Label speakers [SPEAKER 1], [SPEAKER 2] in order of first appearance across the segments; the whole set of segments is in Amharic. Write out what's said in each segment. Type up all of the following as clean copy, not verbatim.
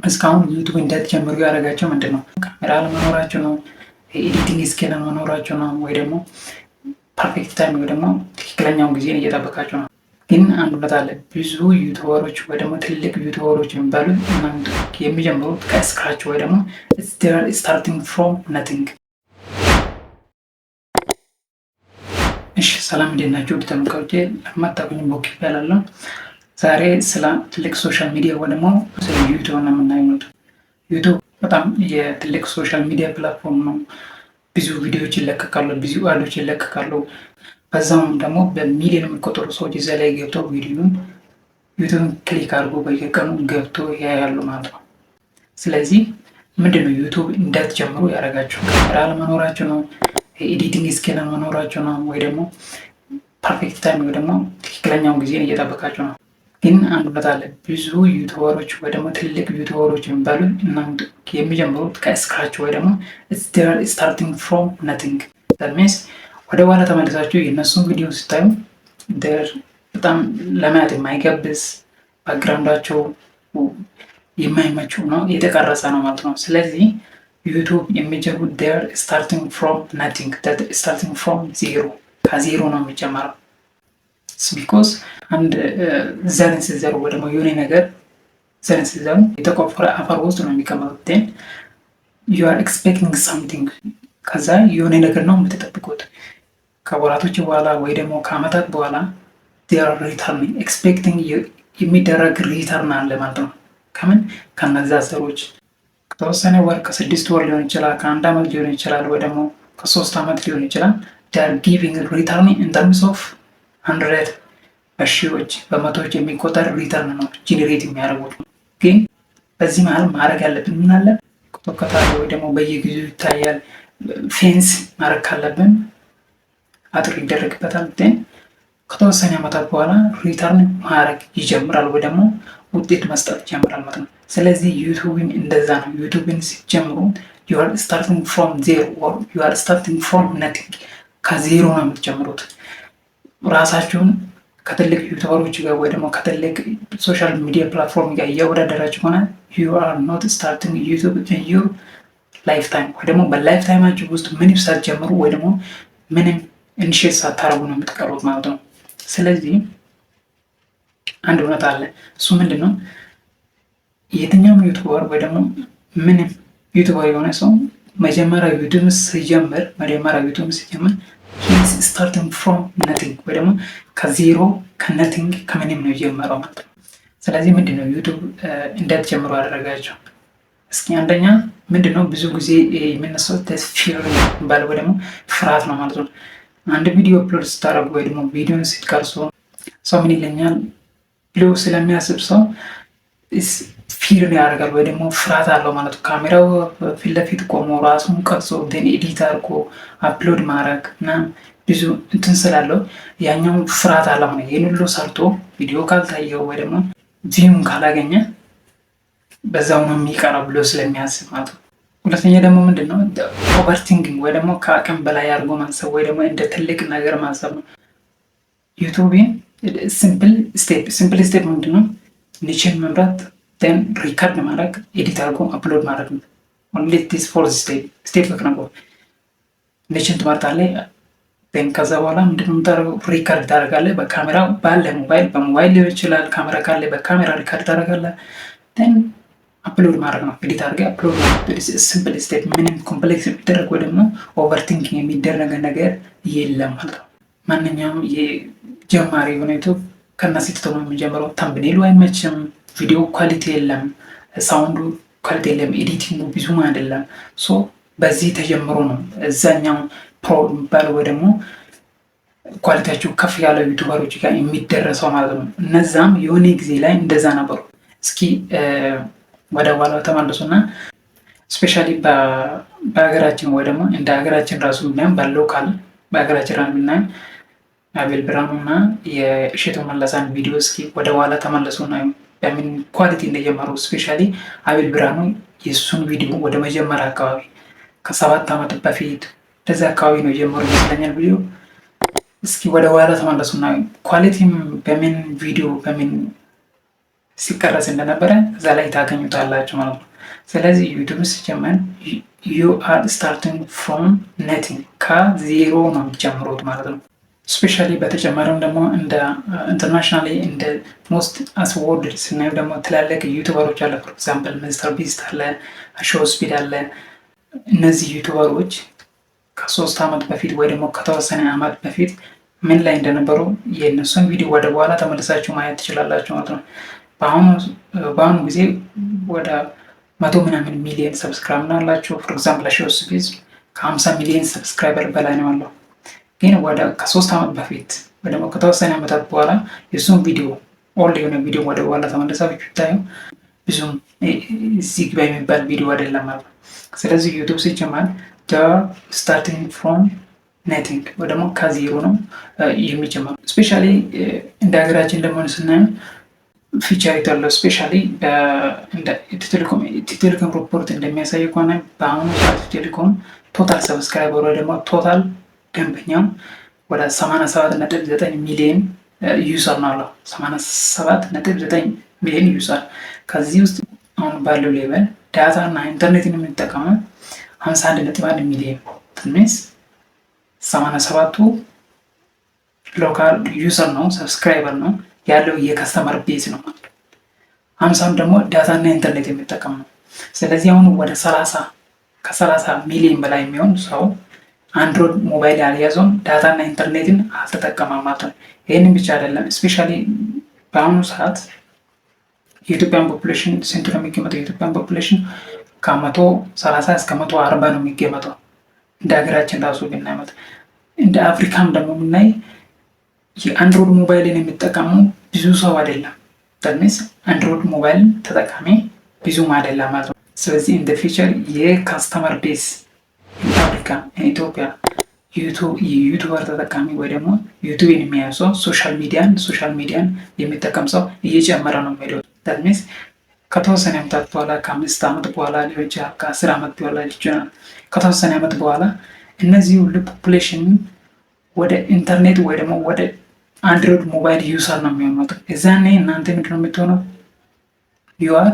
[SPEAKER 1] እስካሁን ዩቱብ እንዳትጀምሩ ያደረጋቸው ምንድን ነው? ካሜራ አለመኖራቸው ነው፣ ኤዲቲንግ ስኪል አለመኖራቸው ነው፣ ወይ ደግሞ ፐርፌክት ታይም ወይ ደግሞ ትክክለኛውን ጊዜን እየጠበቃቸው ነው። ግን አንድ እውነት አለ። ብዙ ዩቱበሮች ወይ ደግሞ ትልቅ ዩቱበሮች የሚባሉት የሚጀምሩት ከስክራች ወይ ደግሞ ስታርቲንግ ፍሮም ነቲንግ። እሺ ሰላም እንዴት ናቸው? ውድ ተመልካቾቼ ለማታውቁኝ ቦክ ይባላለሁ። ዛሬ ስለ ትልቅ ሶሻል ሚዲያ ወይ ደግሞ ስለ ዩቱብ ነው የምናየው። ዩቱብ በጣም የትልቅ ሶሻል ሚዲያ ፕላትፎርም ነው። ብዙ ቪዲዮዎች ይለቀቃሉ፣ ብዙ አዶች ይለቀቃሉ። በዛውም ደግሞ በሚሊዮን የሚቆጠሩ ሰዎች እዚያ ላይ ገብተው ዩቱብን ክሊክ አድርጎ በየቀኑ ገብቶ ያያሉ ማለት ነው። ስለዚህ ምንድነው ዩቱብ እንዳትጀምሩ ያደረጋቸው? ካሜራ አለመኖራቸው ነው፣ ኤዲቲንግ ስኪል አለመኖራቸው ነው፣ ወይ ደግሞ ፐርፌክት ታይም ወይ ደግሞ ትክክለኛውን ጊዜን እየጠበቃቸው ነው። ግን አንድ እውነት አለ። ብዙ ዩቱበሮች ወይ ደግሞ ትልቅ ዩቱበሮች የሚባሉት የሚጀምሩት ከስክራች ወይ ደግሞ ስታርቲንግ ፍሮም ነቲንግ ሚንስ ወደ ኋላ ተመልሳችሁ የእነሱን ቪዲዮ ስታዩ በጣም ለማየት የማይገብስ ባክግራውንዳቸው የማይመቸው ነው የተቀረጸ ነው ማለት ነው። ስለዚህ ዩቱብ የሚጀምሩት ዴር ስታርቲንግ ፍሮም ናቲንግ ስታርቲንግ ፍሮም ዜሮ ከዜሮ ነው የሚጀመረው። ቢኮዝ አንድ ዘርን ሲዘሩ ወይ ደግሞ የሆነ ነገር ዘርን ሲዘሩ የተቆፈረ አፈር ውስጥ ነው የሚቀመጡት። ን ዩ አር ኤክስፔክቲንግ ሳምቲንግ ከዛ የሆነ ነገር ነው የምትጠብቁት። ከወራቶች በኋላ ወይ ደግሞ ከአመታት በኋላ ሪተርን ኤክስፔክቲንግ የሚደረግ ሪተርን አለ ማለት ነው። ከምን ከነዛ ዘሮች ከተወሰነ ወር ከ6 ወር ሊሆን ይችላል፣ ከ1 ዓመት ሊሆን ይችላል፣ ወይ ደግሞ ከ3 ዓመት ሊሆን ይችላል። ር ጊቪንግ ሪተርን ኢን ተርምስ ኦፍ 100 በሺዎች በመቶዎች የሚቆጠር ሪተርን ነው ጄኔሬት የሚያደርጉት። ግን በዚህ መሀል ማድረግ ያለብን ምን አለ? ከተከታታይ ወይ ደግሞ በየጊዜው ይታያል። ፌንስ ማድረግ ካለብን አጥር ይደረግበታል። ግን ከተወሰነ ዓመታት በኋላ ሪተርን ማድረግ ይጀምራል ወይ ደግሞ ውጤት መስጠት ይጀምራል ማለት ነው። ስለዚህ ዩቱብን እንደዛ ነው። ዩቱብን ሲጀምሩ ዩ አር ስታርቲንግ ፍሮም ዜሮ ኦር ዩ አር ስታርቲንግ ፍሮም ነቲንግ ከዜሮ ነው የምትጀምሩት። ራሳችሁን ከትልቅ ዩቱበሮች ጋር ወይ ደግሞ ከትልቅ ሶሻል ሚዲያ ፕላትፎርም ጋር እያወዳደራችሁ ሆነ ዩ አር ኖት ስታርቲንግ ዩቱብ ኢን ዩር ላይፍ ታይም ወይ ደግሞ በላይፍ ታይማችሁ ውስጥ ምንም ሳትጀምሩ ወይ ደግሞ ምንም ኢኒሼት ሳታረጉ ነው የምትቀሩት ማለት ነው። ስለዚህ አንድ እውነት አለ። እሱ ምንድን ነው? የትኛውም ዩቱበር ወይ ደግሞ ምንም ዩቱበር የሆነ ሰው መጀመሪያ ዩቱብ ሲጀምር ስታርቲንግ ፍሮም ነቲንግ ወይ ደግሞ ከዜሮ ከነቲንግ ከምንም ነው የጀመረው ማለት ነው። ስለዚህ ምንድነው ዩቱብ እንዳትጀምሩ ያደረጋቸው? እስኪ አንደኛ ምንድነው ብዙ ጊዜ የሚነሳው ፊር ባለ ወይ ደግሞ ፍርሃት ነው ማለት ነው። አንድ ቪዲዮ አፕሎድ ስታደርጉ ወይ ደግሞ ቪዲዮን ስትቀርጹ ሰው ምን ይለኛል ብሎ ስለሚያስብ ሰው ፊር ያደርጋል ወይ ደግሞ ፍርሃት አለው ማለት ነው። ካሜራው ፊት ለፊት ቆሞ ራሱን ቀርጾ ን ኤዲት አድርጎ አፕሎድ ማድረግ እና ብዙ እንትን ስላለው ያኛው ፍርሃት አለ ማለት ይህን ሁሉ ሰርቶ ቪዲዮ ካልታየው ወይ ደግሞ ቪውን ካላገኘ በዛው ነው የሚቀረው ብሎ ስለሚያስብ ማለት ነው። ሁለተኛ ደግሞ ምንድነው ኦቨርቲንኪንግ ወይ ደግሞ ከአቅም በላይ አድርጎ ማሰብ ወይ ደግሞ እንደ ትልቅ ነገር ማሰብ ነው። ዩቱብን ሲምፕል ስቴፕ ምንድነው? ኒችን መምራት ን ሪከርድ ማድረግ ኤዲት አድርጎ አፕሎድ ማድረግ ነው። ኦንሊ ዲስ ፎርዝ ስቴፕ ነው። ኒችን ትመርጣለህ። ከዛ በኋላ ምንድነው የምታደርገው? ሪከርድ ታደርጋለህ። በካሜራ ባለ በሞባይል ሊሆን ይችላል። ካሜራ ካለ በካሜራ ሪከርድ ታደርጋለህ። አፕሎድ ማድረግ ነው። ኤዲት አድርገህ አፕሎድ ማድረግ ሲምፕል ስቴፕ። ምንም ኮምፕሌክስ የሚደረግ ወይ ደግሞ ኦቨርቲንኪንግ የሚደረግ ነገር የለም ማለት ነው። ማንኛውም የጀማሪ የሆነ ዩቱብ ከነሲትቶ ነው የሚጀምረው። ታምብኔሉ አይመችም፣ ቪዲዮ ኳሊቲ የለም፣ ሳውንዱ ኳሊቲ የለም፣ ኤዲቲንጉ ብዙም አይደለም። ሶ በዚህ ተጀምሮ ነው እዛኛው ፕሮ የሚባለው ወይ ደግሞ ኳሊቲያቸው ከፍ ያለው ዩቱበሮች ጋር የሚደረሰው ማለት ነው። እነዛም የሆነ ጊዜ ላይ እንደዛ ነበሩ። እስኪ ወደ ኋላ ተመልሱና ስፔሻሊ በሀገራችን ወይ ደግሞ እንደ ሀገራችን ራሱ ብናየም በሎካል በሀገራችን ራሱ ብናየም አቤል ብርሃኑና የእሸቱ መለሳን ቪዲዮ እስኪ ወደ ኋላ ተመለሱና በምን ኳሊቲ እንደጀመሩ ስፔሻሊ አቤል ብርሃኑ የእሱን ቪዲዮ ወደ መጀመሪያ አካባቢ ከ7 ዓመት በፊት እንደዚህ አካባቢ ነው የጀመሩ ይመስለኛል ቪዲዮ። እስኪ ወደ ኋላ ተመለሱና ኳሊቲም በምን ቪዲዮ በምን ሲቀረጽ እንደነበረ እዛ ላይ ታገኙታላችሁ ማለት ነው። ስለዚህ ዩቱብ ሲጀመር ዩ አር ስታርቲንግ ፍሮም ነቲንግ ከዜሮ ነው የሚጀምሩት ማለት ነው። ስፔሻሊ በተጨማሪም ደግሞ እንደ ኢንተርናሽናሊ እንደ ሞስት አስወርድ ስናየው ደግሞ ትላልቅ ዩቱበሮች አለ። ፎር ኤግዛምፕል ሚስተር ቢስት አለ፣ ሾው ስፒድ አለ። እነዚህ ዩቱበሮች ከ3 ዓመት በፊት ወይ ደግሞ ከተወሰነ ዓመት በፊት ምን ላይ እንደነበሩ የእነሱን ቪዲዮ ወደ በኋላ ተመልሳችሁ ማየት ትችላላችሁ ማለት ነው። በአሁኑ ጊዜ ወደ 100 ምናምን ሚሊዮን ሰብስክራይብ ነው ያላቸው። ፎር ኤግዛምፕል ሾው ስፒድ ከ50 ሚሊዮን ሰብስክራይበር በላይ ነው ያለው። ግን ወደ ከ3 ዓመት በፊት ወይ ደግሞ ከተወሰነ ዓመታት በኋላ የእሱን ቪዲዮ ኦል የሆነ ቪዲዮ ወደ በኋላ ተመልሳችሁ ብታዩ ብዙም እዚህ ግባ የሚባል ቪዲዮ አይደለም ማለት ነው። ስለዚህ ዩቱብ ሲጀመር ስታርቲንግ ፍሮም ነቲንግ ወይ ደግሞ ከዜሮ ነው የሚጀመረው። ስፔሻሊ እንደ ሀገራችን ደግሞ ስናየው ፊቸር ያለው ስፔሻሊ ቴሌኮም ሪፖርት እንደሚያሳይ ከሆነ በአሁኑ ሰዓት ቴሌኮም ቶታል ሰብስክራይበር ወይ ደግሞ ቶታል ደንበኛው ወደ 87.9 ሚሊዮን ዩዘር ነው አለው። 87.9 ሚሊዮን ዩዘር። ከዚህ ውስጥ አሁን ባለው ሌቨል ዳታ እና ኢንተርኔትን የሚጠቀመው 51.1 ሚሊዮን ትንሽ 87ቱ ሎካል ዩዘር ነው ሰብስክራይበር ነው ያለው የከስተመር ቤዝ ነው ማለት ነው። 50 ደግሞ ዳታ እና ኢንተርኔት የሚጠቀም ነው። ስለዚህ አሁን ወደ 30 ሚሊዮን በላይ የሚሆን ሰው አንድሮይድ ሞባይል ያልያዘውን ዳታ እና ኢንተርኔትን አልተጠቀመም ማለት ነው። ይህንን ብቻ አይደለም። ስፔሻሊ በአሁኑ ሰዓት የኢትዮጵያን ፖፑሌሽን ስንት ነው የሚገመተው? የኢትዮጵያን ፖፑሌሽን ከ130 እስከ 140 ነው የሚገመተው እንደ ሀገራችን ራሱ ብናመጥ። እንደ አፍሪካም ደግሞ የምናይ የአንድሮይድ ሞባይልን የሚጠቀሙ ብዙ ሰው አይደለም። ተንስ አንድሮይድ ሞባይል ተጠቃሚ ብዙም አይደለም ማለት ነው። ስለዚህ ኢን ዘ ፊውቸር የካስተመር ቤዝ አፍሪካ ኢትዮጵያ የዩቱበር ተጠቃሚ ወይ ደግሞ ዩቱብን የሚያዩ ሰው ሶሻል ሚዲያን የሚጠቀም ሰው እየጨመረ ነው የሚሄደው። ተንስ ከተወሰነ ዓመታት በኋላ ከ5 ዓመት በኋላ ሊሆን ይችላል፣ ከ10 ዓመት በኋላ ሊሆን ይችላል። ከተወሰነ ዓመት በኋላ እነዚህ ሁሉ ፖፑሌሽን ወደ ኢንተርኔት ወይ ደግሞ ወደ አንድሮይድ ሞባይል ዩዘር ነው የሚሆኑት። እዛኔ እናንተ ምንድነው የምትሆነው? ዩ አር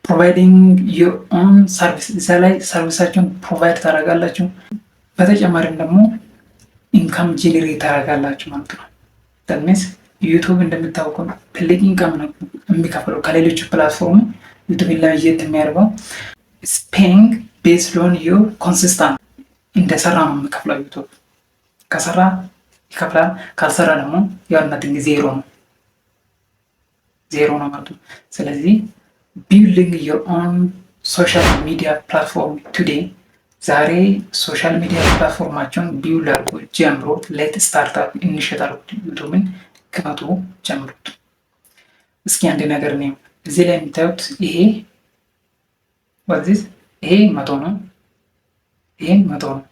[SPEAKER 1] ፕሮቫይዲንግ ዩር ኦን ሰርቪስ። እዛ ላይ ሰርቪሳቸውን ፕሮቫይድ ታደርጋላችሁ። በተጨማሪም ደግሞ ኢንካም ጄኔሬት ታደርጋላችሁ ማለት ነው። ተንስ ዩቱብ እንደምታውቀው ትልቅ ኢንካም ነው የሚከፍለው ከሌሎች ፕላትፎርም። ዩቱብ ለየት የሚያደርገው ስፔይንግ ቤዝድ ኦን ዩር ኮንሲስታንት እንደሰራ ነው የሚከፍለው። ዩቱብ ከሰራ ይከፍላል፣ ካልሰራ ደግሞ ያው ነቲንግ ዜሮ ነው ማለት ነው። ስለዚህ ቢልዲንግ ዮር ኦን ሶሻል ሚዲያ ፕላትፎርም ቱዴይ፣ ዛሬ ሶሻል ሚዲያ ፕላትፎርማቸውን ቢውል አድርጎ ጀምሮት ሌት ስታርታፕ ኢኒሼት አድርጎት ዩቱብን ክፈቱ ጀምሩት። እስኪ አንድ ነገር ነው እዚህ ላይ የምታዩት ይሄ ይሄ 100 ነው፣ ይሄ 100 ነው፣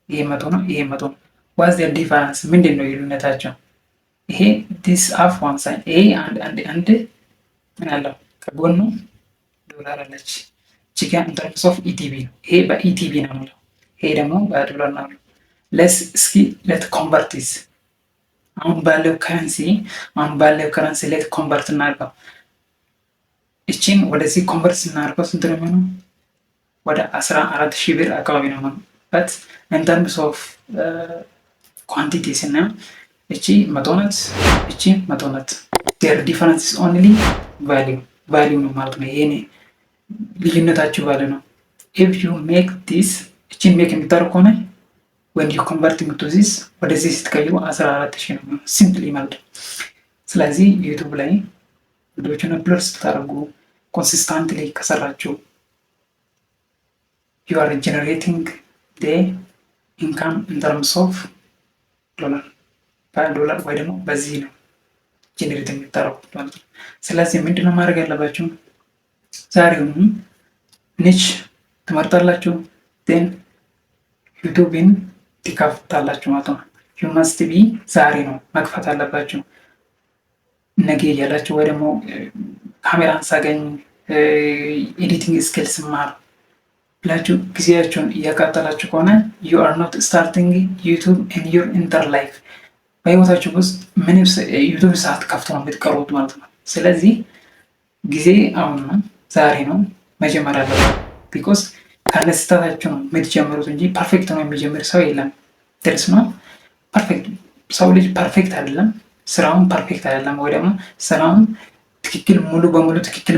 [SPEAKER 1] ይሄ 100 ነው፣ ይሄ 100 ነው። ዋዝ ዘ ዲፈረንስ? ምንድን ነው ልዩነታቸው? ይሄ ዲስ አፍ ዋን ሳይድ ይሄ አንድ ምን አለው ከጎኑ ዶላር አለች። ቺጋ ኢንተርምስ ኦፍ ኢቲቪ ነው። ይሄ በኢቲቪ ነው የሚለው፣ ይሄ ደግሞ በዶላር ነው። እስኪ ሌት ኮንቨርቲስ አሁን ባለው ከረንሲ ሌት ኮንቨርት እናድርገው። እቺን ወደዚህ ኮንቨርት ስናደርገው ስንት ነው የሚሆነው? ወደ 14,000 ብር አካባቢ ነው የሚሆነው። በት ኢንተርምስ ኦፍ ኳንቲቲ ስናየው እቺ 100 ናት፣ እቺ 100 ናት። ዴር ዲፈረንስ ኢዝ ኦንሊ ቫሊዩ ነው ማለት ነው። ይሄ ልዩነታችሁ ቫሊዩ ነው። ኢፍ ዩ ሜክ ዲስ እቺን ሜክ የምታደርግ ከሆነ when you convert into this ወደዚህ ስትቀይሩ 14,000 ነው ሲምፕሊ ማለት ነው። ስለዚህ ዩቲዩብ ላይ ቪዲዮዎችን አፕሎድ ስታደርጉ ኮንሲስታንትሊ ከሰራችሁ you are generating the income in terms of ዶላር ወይ ደግሞ በዚህ ነው ጄኔሬት የሚታረጉት ማለት ነው። ስለዚህ ምንድነው ማድረግ ያለባችሁ? ዛሬውኑ ኒች ትመርጣላችሁ፣ ዴን ዩቲዩብን ትከፍታላችሁ ማለት ነው። ዩ መስት ቢ ዛሬ ነው መክፈት አለባችሁ። ነገ እያላችሁ ወይ ደግሞ ካሜራን ሳገኝ ኤዲቲንግ ስኪል ስማር ብላችሁ ጊዜያችሁን እያቃጠላችሁ ከሆነ ዩ አር ኖት ስታርቲንግ ዩቲዩብ ኢን ዩር ኢንተር ላይፍ። በህይወታችሁ ውስጥ ምንም ዩቲዩብ ሰዓት ከፍቶ ነው የምትቀሩት ማለት ነው። ስለዚህ ጊዜ አሁን ነው፣ ዛሬ ነው መጀመር አለበት። ቢኮዝ ካለስህተታችሁ ነው የምትጀምሩት እንጂ ፐርፌክት ነው የሚጀምር ሰው የለም። ደርስ ነው ፐርፌክት ሰው ልጅ ፐርፌክት አይደለም፣ ስራውን ፐርፌክት አይደለም፣ ወይ ደግሞ ስራውን ትክክል ሙሉ በሙሉ ትክክል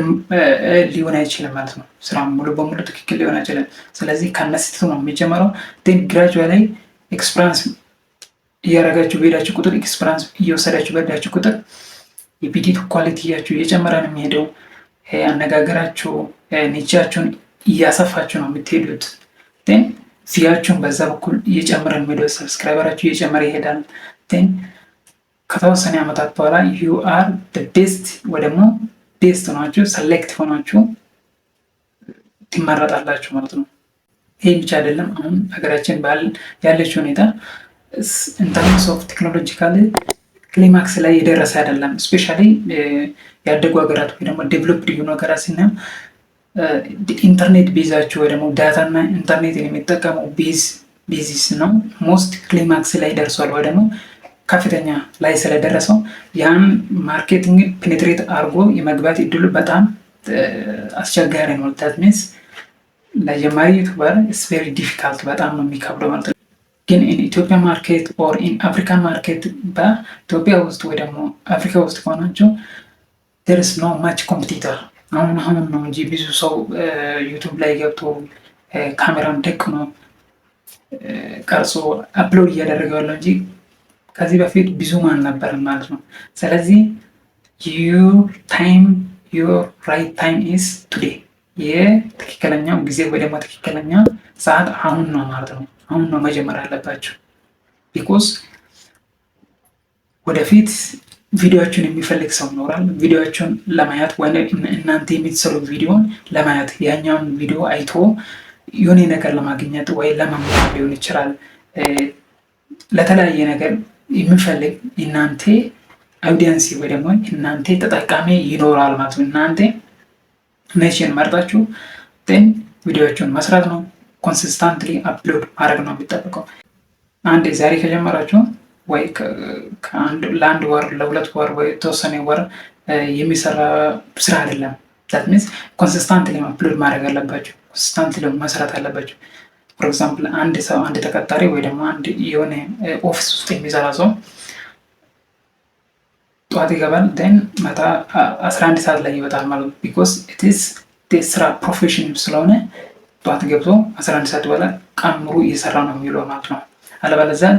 [SPEAKER 1] ሊሆን አይችልም ማለት ነው። ስራውን ሙሉ በሙሉ ትክክል ሊሆን አይችልም። ስለዚህ ከነስህተቱ ነው የሚጀምረው። ን ግራጁዋሊ ኤክስፐሪንስ እያደረጋችሁ በሄዳችሁ ቁጥር ኤክስፐሪንስ እየወሰዳችሁ በሄዳችሁ ቁጥር የቪዲዮ ኳሊቲያችሁ እየጨመረ ነው የሚሄደው። አነጋገራችሁ ኒቻችሁን እያሰፋችሁ ነው የምትሄዱት። ን ቪያችሁን በዛ በኩል እየጨመረ ነው የሚሄደው። ሰብስክራይበራችሁ እየጨመረ ይሄዳል። ን ከተወሰነ ዓመታት በኋላ ዩ አር ቤስት ወይ ደግሞ ቤስት ሆናችሁ ሰሌክት ሆናችሁ ትመረጣላችሁ ማለት ነው። ይህ ብቻ አይደለም። አሁን ሀገራችን ያለችው ሁኔታ ኢንተርምስ ኦፍ ቴክኖሎጂካል ክሊማክስ ላይ የደረሰ አይደለም። ስፔሻሊ ያደጉ ሀገራት ወይ ደግሞ ዴቨሎፕድ የሆኑ ሀገራት ስናየው ኢንተርኔት ቤዛቸው ወይ ደግሞ ዳታና ኢንተርኔትን የሚጠቀመው ቤዚስ ነው ሞስት ክሊማክስ ላይ ደርሷል ወይ ደግሞ ከፍተኛ ላይ ስለደረሰው ያን ማርኬቲንግ ፔኔትሬት አድርጎ የመግባት እድሉ በጣም አስቸጋሪ ነው። ዳት ሚንስ ለጀማሪ ዩቱበር ኢትስ ቬሪ ዲፊካልት፣ በጣም ነው የሚከብደው ማለት ነው። ግን ኢትዮጵያ ማርኬት ኦር ኢን አፍሪካን ማርኬት በኢትዮጵያ ውስጥ ወይ ደግሞ አፍሪካ ውስጥ ከሆናቸው there is no much competitor። አሁን ነው እንጂ ብዙ ሰው ዩቱብ ላይ ገብቶ ካሜራን ደቅኖ ቀርጾ አፕሎድ እያደረገ ያለው እንጂ ከዚህ በፊት ብዙም አልነበረም ማለት ነው። ስለዚህ your right time is today። የትክክለኛው ጊዜ ወይ ደግሞ ትክክለኛ ሰዓት አሁን ነው ማለት ነው። አሁን ነው መጀመር አለባቸው። ቢኮዝ ወደፊት ቪዲዮዎችን የሚፈልግ ሰው ይኖራል። ቪዲዮዎችን ለማየት ወይ እናንተ የምትሰሩ ቪዲዮን ለማየት ያኛውን ቪዲዮ አይቶ የሆነ ነገር ለማግኘት ወይ ለመማር ሊሆን ይችላል። ለተለያየ ነገር የሚፈልግ እናንተ አውዲየንስ ወይ ደግሞ እናንተ ተጠቃሚ ይኖራል ማለት ነው። እናንተ ነሽን መርጣችሁ ቪዲዮዎችን መስራት ነው። ኮንሲስታንትሊ አፕሎድ ማድረግ ነው የሚጠበቀው። አንዴ ዛሬ ከጀመራችሁ ወይ ለአንድ ወር ለሁለት ወር ወይ ተወሰነ ወር የሚሰራ ስራ አይደለም። ዛት ሚንስ ኮንሲስታንትሊ አፕሎድ ማድረግ አለባችሁ። ኮንሲስታንትሊ መስራት አለባችሁ። ፎር ኤግዛምፕል አንድ ተቀጣሪ ወይ ደግሞ አንድ የሆነ ኦፊስ ውስጥ የሚሰራ ሰው ጠዋት ይገባል፣ ደን ማታ 11 ሰዓት ላይ ይወጣል ማለት ነው። ቢኮዝ ኢትስ ስራ ፕሮፌሽን ስለሆነ ጠዋት ገብቶ 11 ሰዓት በኋላ ቀን ሙሉ እየሰራ ነው የሚውለው ማለት ነው። አለበለዚያ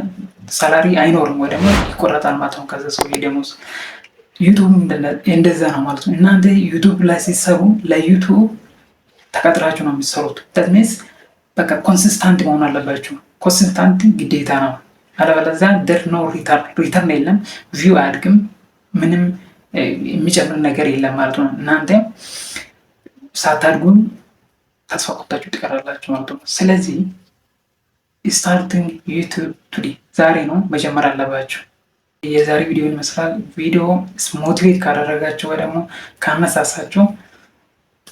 [SPEAKER 1] ሳላሪ አይኖርም ወይ ደግሞ ይቆረጣል ማለት ነው ከዛ ሰው ደሞዝ። ዩቱብ እንደዛ ነው ማለት ነው። እናንተ ዩቱብ ላይ ሲሰሩ ለዩቱብ ተቀጥራችሁ ነው የሚሰሩት። ዳት ሚንስ በቃ ኮንሲስታንት መሆን አለባችሁ። ኮንሲስታንት ግዴታ ነው። አለበለዚያ ደር ኖ ሪተርን የለም፣ ቪው አያድግም፣ ምንም የሚጨምር ነገር የለም ማለት ነው። እናንተ ሳታድጉን ተስፋ ቆርጣችሁ ትቀራላችሁ ማለት ነው። ስለዚህ ስታርቲንግ ዩቱብ ቱዴይ ዛሬ ነው መጀመር አለባችሁ። የዛሬ ቪዲዮ ይመስላል። ቪዲዮ ሞቲቬት ካደረጋችሁ ወይ ደግሞ ካነሳሳችሁ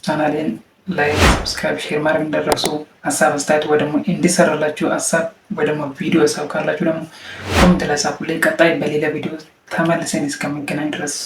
[SPEAKER 1] ቻናሌን ላይክ፣ ሰብስክራይብ፣ ሼር ማድረግ እንዳትረሱ። ሀሳብ አስተያየት ወይ ደግሞ እንዲሰራላችሁ ሀሳብ ወይ ደግሞ ቪዲዮ ሀሳብ ካላችሁ ደግሞ ኮሜንት ላይ ጻፉልኝ። ቀጣይ በሌላ ቪዲዮ ተመልሰን እስከምንገናኝ ድረስ